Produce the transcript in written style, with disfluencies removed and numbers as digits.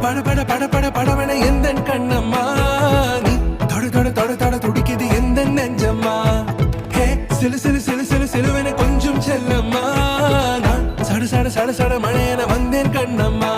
பட பட பட பட படவன எந்தன் கண்ணம்மா நீ தொட தொட தொட தொட துடிக்குது எந்த நெஞ்சம்மா ஹே சிலு சிலு சிலு சிலு சிலுவென கொஞ்சம் செல்லம்மா நான் சட சட சட சட மழையென வந்தேன் கண்ணம்மா